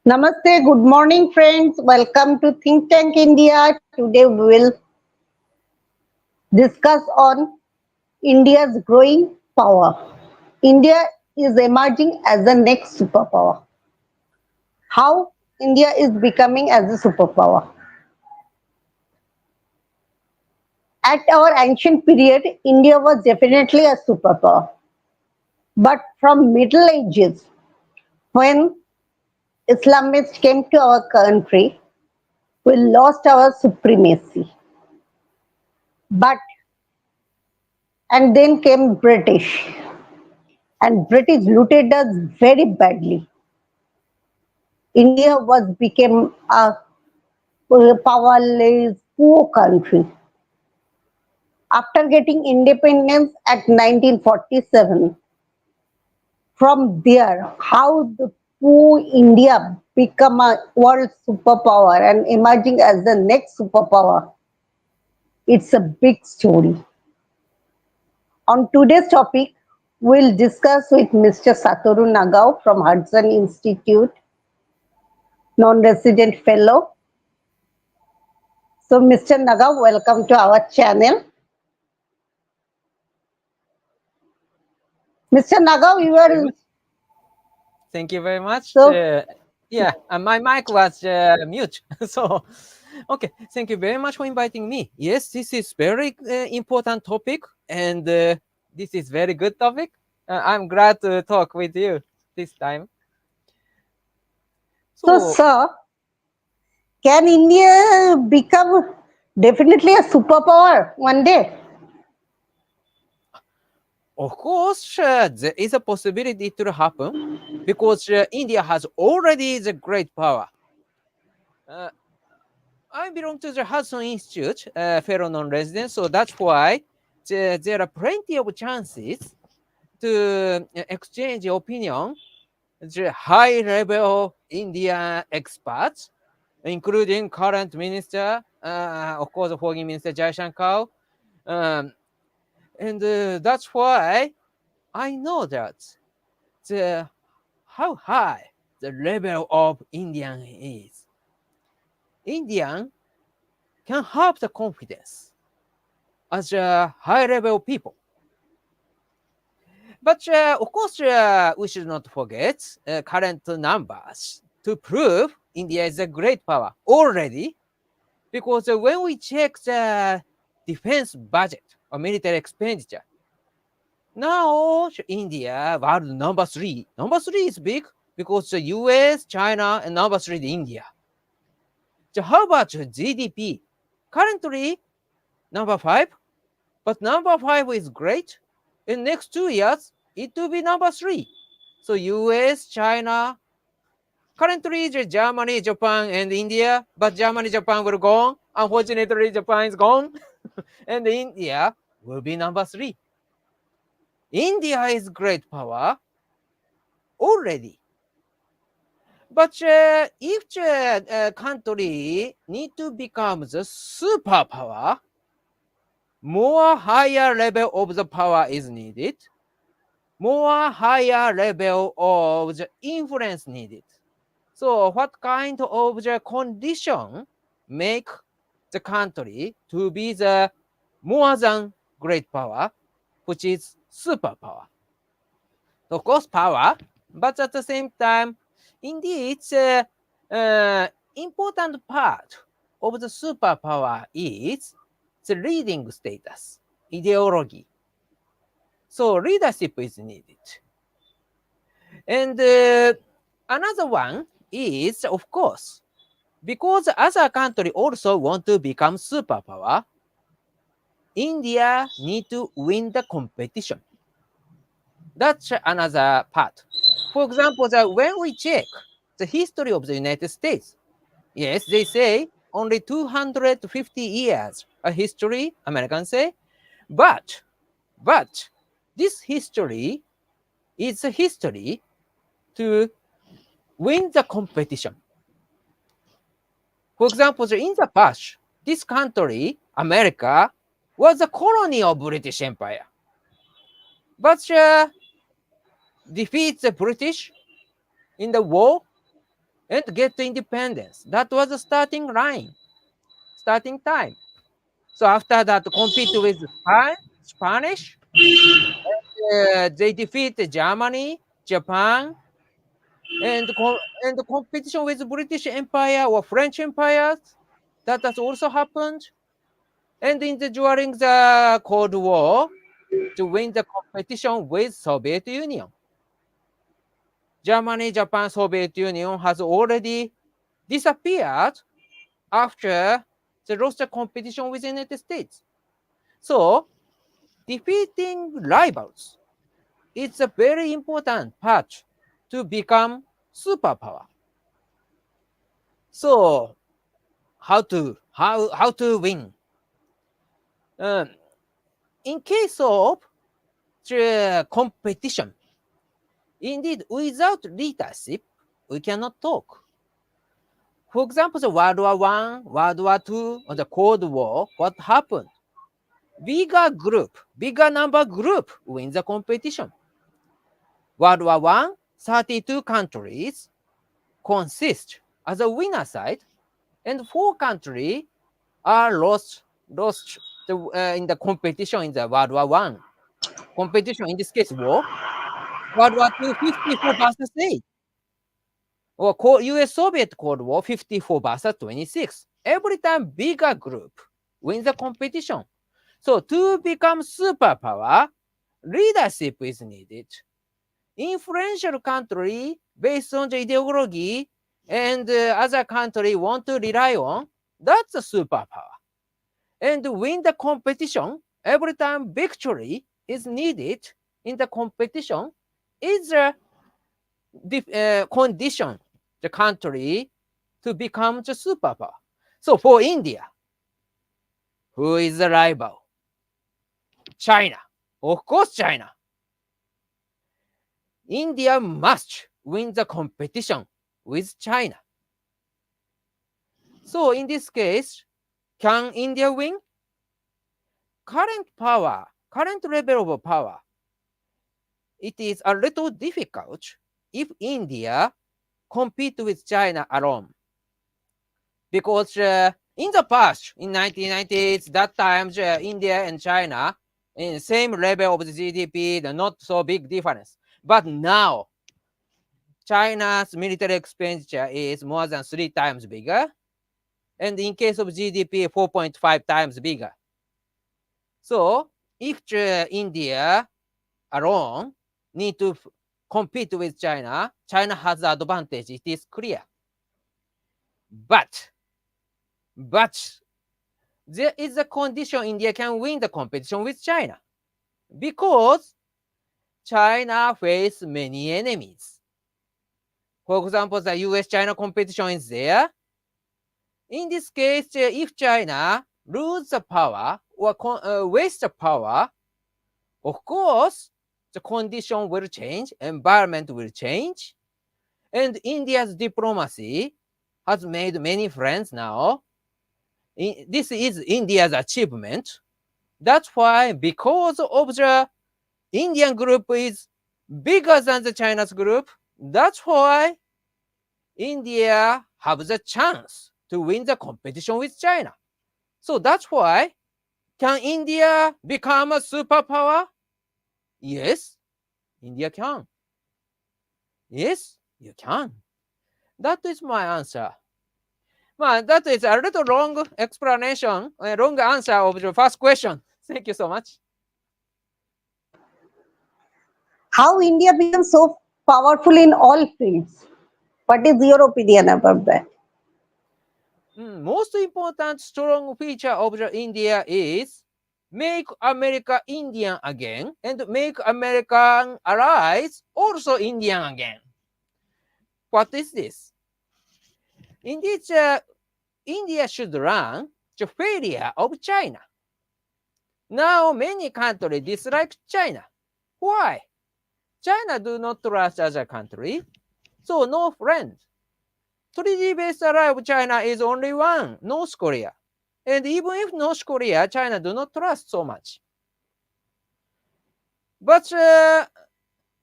Namaste, good morning, friends. Welcome to Think Tank India. Today we will discuss on India's growing power. India is emerging as the next superpower. How India is becoming as a superpower. At our ancient period, India was definitely a superpower. But from Middle Ages, when Islamists came to our country, we lost our supremacy. But and then came British, and British looted us very badly. India was became a powerless, poor country. After getting independence at 1947, from there, how the poor India become a world superpower and emerging as the next superpower, it's a big story. On today's topic, we'll discuss with Mr. Satoru Nagao from Hudson Institute, non-resident fellow. So, Mr. Nagao, welcome to our channel. Mr. Nagao, you Very are much. Thank you very much. so My mic was mute. So, okay. Thank you very much for inviting me. Yes, this is very important topic, and this is very good topic. I'm glad to talk with you this time. so, So, sir. Can India become definitely a superpower one day? of course, there is a possibility it will happen because India has already the great power. Uh, I belong to the Hudson Institute, fellow non-resident, so that's why there are plenty of chances to exchange opinion. The high-level Indian experts, including current minister, of course, Foreign Minister Jai Shankar, um, and that's why I know that the how high the level of Indian is. Indian can have the confidence as a high level people. But of course, we should not forget current numbers to prove India is a great power already. Because when we check the defense budget or military expenditure, now India world number three. Number three is big because the US, China, and number three is India. So how about GDP? Currently number five, but number five is great. In next 2 years, it will be number three. So US, China, currently Germany, Japan, and India, but Germany, Japan will go on. Unfortunately, Japan is gone, and India will be number three. India is great power already. But if the country need to become the superpower, more higher level of the power is needed. More higher level of the influence needed. So what kind of the condition make the country to be the more than great power, which is superpower? Of course, power, but at the same time, indeed, important part of the superpower is the leading status, ideology. So leadership is needed. And another one is, of course, because other country also want to become superpower, India need to win the competition. That's another part. For example, when we check the history of the United States, yes, they say only 250 years a history, Americans say, but this history is a history to win the competition. For example, in the past, this country, America, was a colony of British Empire, but defeats the British in the war and get the independence. That was the starting line, starting time. So after that, compete with Spanish, they defeat Germany, Japan, and the competition with British Empire or French empires. That has also happened. And during the Cold War, to win the competition with Soviet Union. Germany, Japan, Soviet Union has already disappeared after they lost the competition with the United States. So defeating rivals is a very important part to become superpower. So how to win? Um, in case of the competition, indeed, without leadership, we cannot talk. For example, the World War One, World War Two, or the Cold War, what happened? Bigger number group wins the competition. World War One, 32 countries consist as a winner side, and 4 countries are lost in the competition in the World War One. Competition, in this case, war. World War Two, 54 versus 8. Or US Soviet Cold War, 54 versus 26. Every time bigger group wins the competition. So to become superpower, leadership is needed. Influential country based on the ideology and other country want to rely on, that's a superpower. And win the competition, every time victory is needed in the competition, is a condition the country to become the superpower. So for India, who is the rival? China. Of course, China. India must win the competition with China. So in this case, can India win? Current level of power, it is a little difficult if India compete with China alone. Because in the past, in 1990s, that time India and China in same level of the GDP, the not so big difference. But now, China's military expenditure is more than 3 times bigger, and in case of GDP, 4.5 times bigger. So if India alone need to compete with China, China has the advantage. It is clear. But there is a condition India can win the competition with China, because China faces many enemies. For example, the US-China competition is there. In this case, if China lose the power or waste the power, of course, the condition will change, environment will change, and India's diplomacy has made many friends now. This is India's achievement. That's why, because of the Indian group is bigger than the China's group, that's why India have the chance to win the competition with China. So that's why, can India become a superpower? Yes, India can. Yes, you can. That is my answer. Well, that is a little long explanation, a long answer of the first question. Thank you so much. How India becomes so powerful in all fields? What is your opinion about that? Most important strong feature of the India is make America Indian again and make American allies also Indian again. What is this? Indeed, India should learn the failure of China. Now many countries dislike China. Why? China do not trust other country, so no friend. 3D-based ally of China is only one, North Korea. And even if North Korea, China do not trust so much. But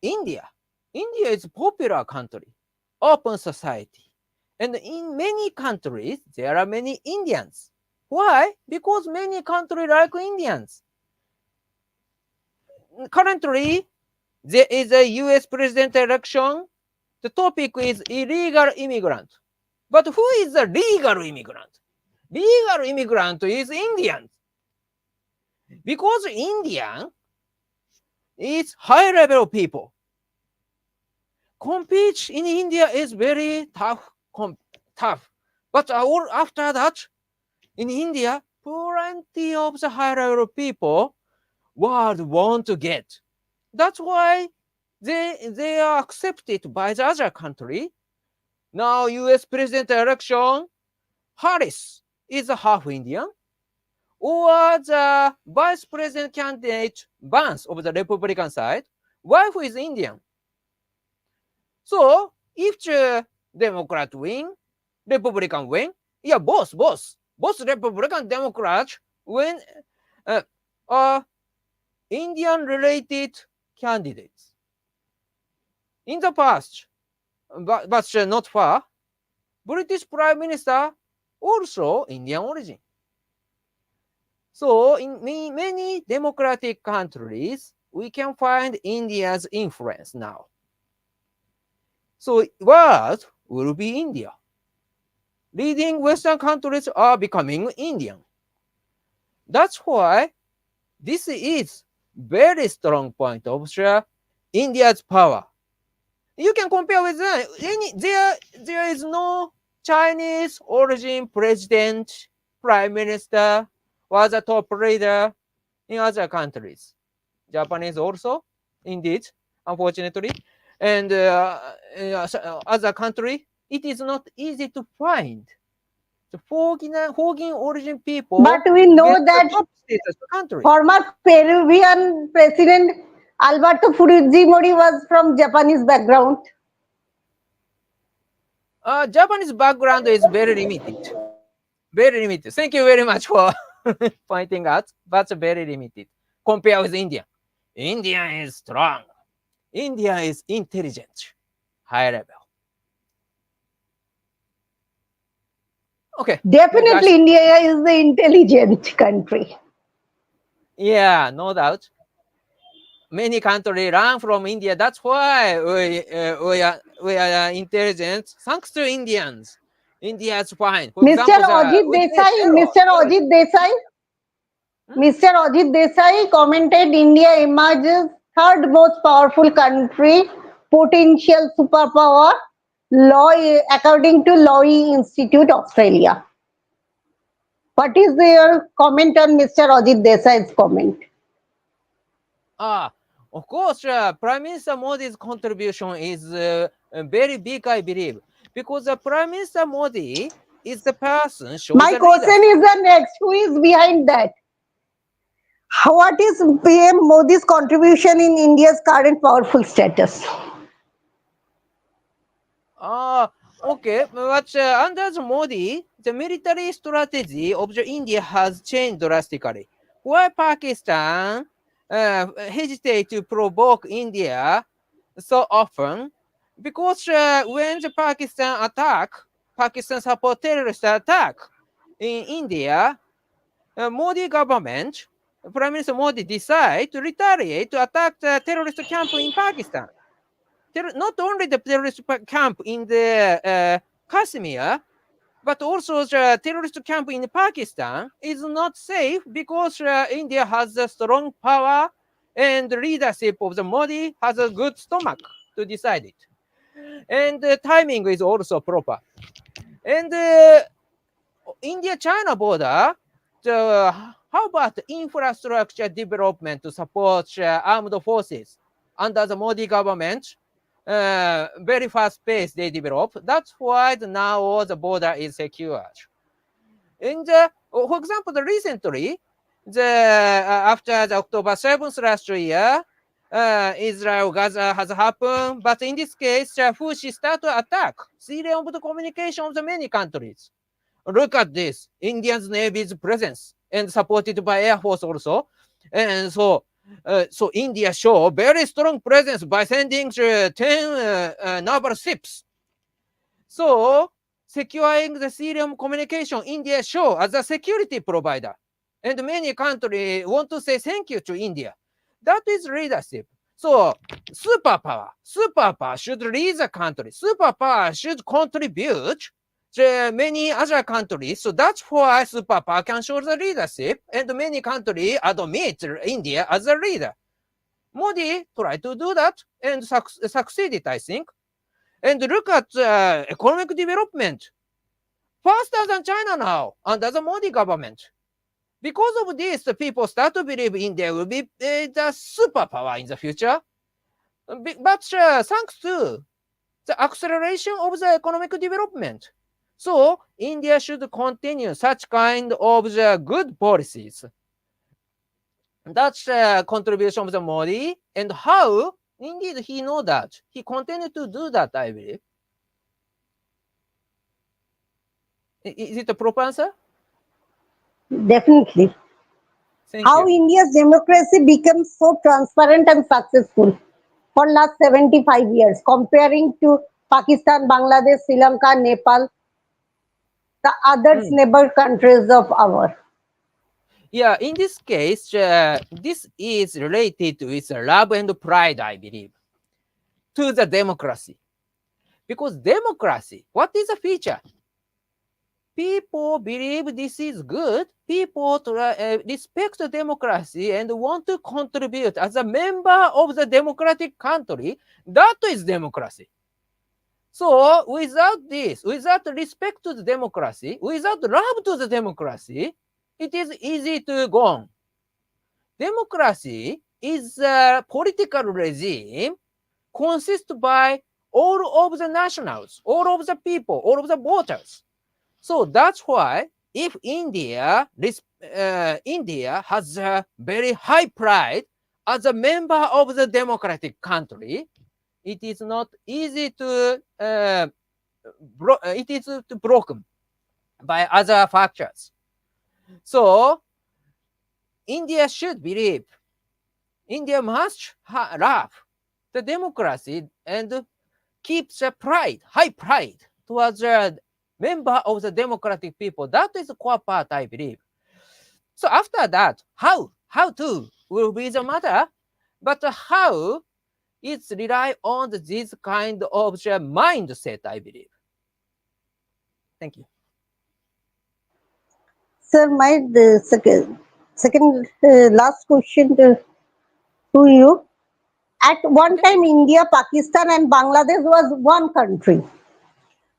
India is a popular country, open society, And in many countries, there are many Indians. Why? Because many countries like Indians. Currently, there is a US president election. The topic is illegal immigrant. But who is a legal immigrant? Legal immigrant is Indian. Because Indian is high level people. Compete in India is very tough. But after that, in India, plenty of the high level people world want to get. That's why they are accepted by the other country. Now, US president election, Harris is a half Indian, or the vice president candidate Vance of the Republican side, wife is Indian. So if the Democrat win, Republican win, yeah, both Republican Democrats win are Indian-related candidates. In the past, but not far, British Prime Minister also Indian origin. So in many democratic countries, we can find India's influence now. So world will be India. Leading Western countries are becoming Indian. That's why this is very strong point of India's power. You can compare with there is no Chinese origin president, prime minister, was a top leader in other countries. Japanese also, indeed, unfortunately. And other country, it is not easy to find the foreign origin people But we know get the that top status country. former Peruvian President Alberto Fujimori was from Japanese background. Japanese background is very limited. Very limited. Thank you very much for pointing out, but very limited. Compare with India. India is strong. India is intelligent, high level. Okay. Definitely, India is the intelligent country. Yeah, no doubt. Many countries learn from India. That's why we are intelligent. Thanks to Indians. India is fine. For Mr. example, Ajit Desai, Mr. Ajit Desai commented India emerges third most powerful country, potential superpower, law according to Lowy Institute, Australia. What is your comment on Mr. Ajit Desai's comment? Of course, Prime Minister Modi's contribution is very big, I believe, because Prime Minister Modi is the person shows My the question leadership. is the next. Who is behind that? What is PM Modi's contribution in India's current powerful status? Okay, but under the Modi, the military strategy of the India has changed drastically. Why Pakistan hesitate to provoke India so often? Because when the Pakistan support terrorist attack in India, Modi government, Prime Minister Modi decide to retaliate to attack the terrorist camp in Pakistan. Not only the terrorist camp in the Kashmir, but also the terrorist camp in Pakistan is not safe because India has a strong power and the leadership of the Modi has a good stomach to decide it. And the timing is also proper. And India-China border, how about infrastructure development to support armed forces under the Modi government? Very fast pace they develop. That's why now the border is secure. And for example, recently, after the October 7th last year, Israel Gaza has happened, but in this case, Houthi start to attack Syrian of the communication of the many countries. Look at this, Indian Navy's presence and supported by Air Force also. And so India show very strong presence by sending 10 naval ships. So securing the serial communication, India show as a security provider. And many countries want to say thank you to India. That is leadership. So superpower should lead the country. Superpower should contribute to many other countries. So that's why superpower can show the leadership, and many countries admit India as a leader. Modi tried to do that and succeeded, I think. And look at economic development faster than China now under the Modi government. Because of this, the people start to believe India will be the superpower in the future. But thanks to the acceleration of the economic development. So India should continue such kind of the good policies. That's the contribution of the Modi, and how indeed he know that. He continued to do that, I believe. Is it a proper answer? Definitely. Thank How you. India's democracy becomes so transparent and successful for last 75 years, comparing to Pakistan, Bangladesh, Sri Lanka, Nepal, the others Mm. neighbor countries of our. Yeah, in this case, this is related with love and pride, I believe, to the democracy. Because democracy, what is a feature? People believe this is good. People respect democracy and want to contribute as a member of the democratic country. That is democracy. So without this, without respect to the democracy, without love to the democracy, it is easy to go on. Democracy is a political regime consist by all of the nationals, all of the people, all of the voters. So that's why if India has a very high pride as a member of the democratic country, it is not easy to it is broken by other factors. So India should believe, India must love the democracy and keep the pride, high pride towards the member of the democratic people. That is the core part, I believe. So after that, how to will be the matter, but how it's rely on this kind of the mindset, I believe. Thank you. Sir, my second last question to you. At one Thank you. time, India, Pakistan, and Bangladesh was one country.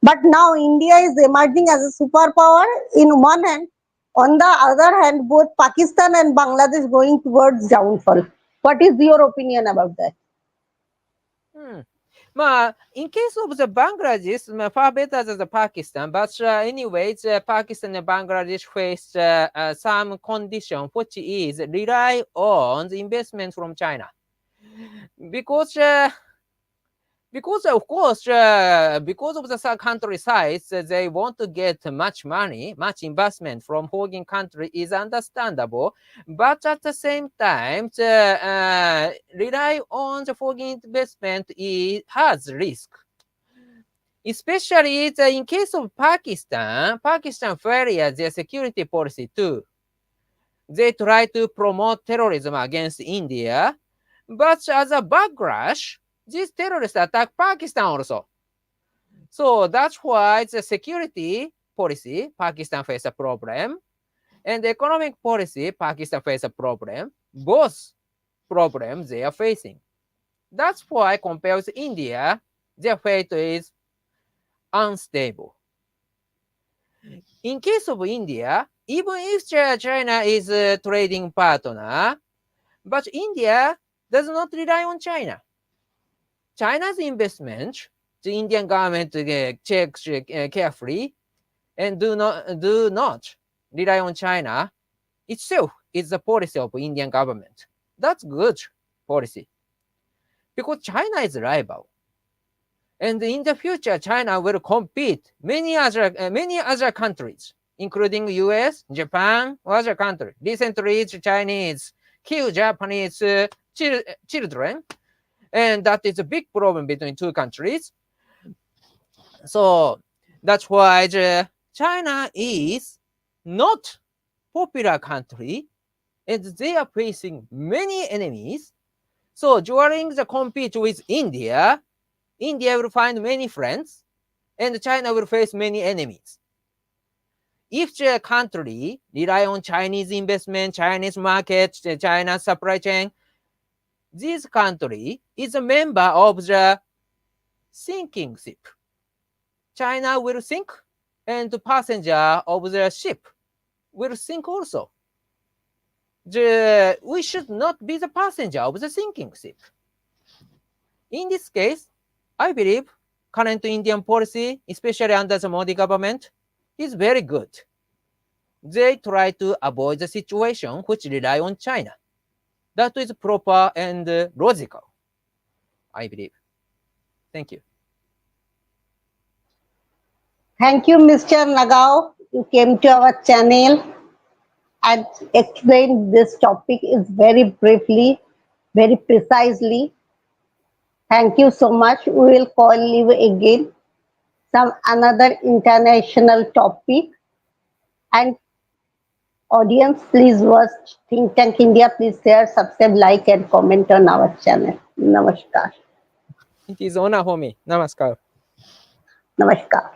But now India is emerging as a superpower in one hand. On the other hand, both Pakistan and Bangladesh going towards downfall. What is your opinion about that? Hmm. In case of the Bangladesh, far better than the Pakistan. But anyways, Pakistan and Bangladesh face some condition which is rely on the investment from China. Because of course, because of the country size, they want to get much money, much investment from foreign country is understandable. But at the same time, rely on the foreign investment has risk. Especially in case of Pakistan, Pakistan failed their security policy too. They try to promote terrorism against India, but as a backlash, these terrorists attack Pakistan also. So that's why the security policy, Pakistan face a problem, and the economic policy, Pakistan face a problem. Both problems they are facing. That's why compared to India, their fate is unstable. In case of India, even if China is a trading partner, but India does not rely on China. China's investment, the Indian government checks carefully and do not rely on China itself is the policy of Indian government. That's good policy because China is a rival. And in the future, China will compete many other countries, including US, Japan, or other countries. Recently, the Chinese kill Japanese children, and that is a big problem between two countries. So That's why China is not popular country and they are facing many enemies. So during the compete with India, India will find many friends and China will face many enemies. If the country rely on Chinese investment, Chinese market, the China supply chain, this country is a member of the sinking ship. China will sink and the passenger of the ship will sink also. We should not be the passenger of the sinking ship. In this case, I believe current Indian policy, especially under the Modi government, is very good. They try to avoid the situation which rely on China. That is proper and logical, I believe. Thank you. Thank you, Mr. Nagao. You came to our channel and explained this topic is very briefly, very precisely. Thank you so much. We will call you again some another international topic. And audience, please watch Think Tank India. Please share, subscribe, like, and comment on our channel. Namaskar. It is honor for me. Namaskar. Namaskar.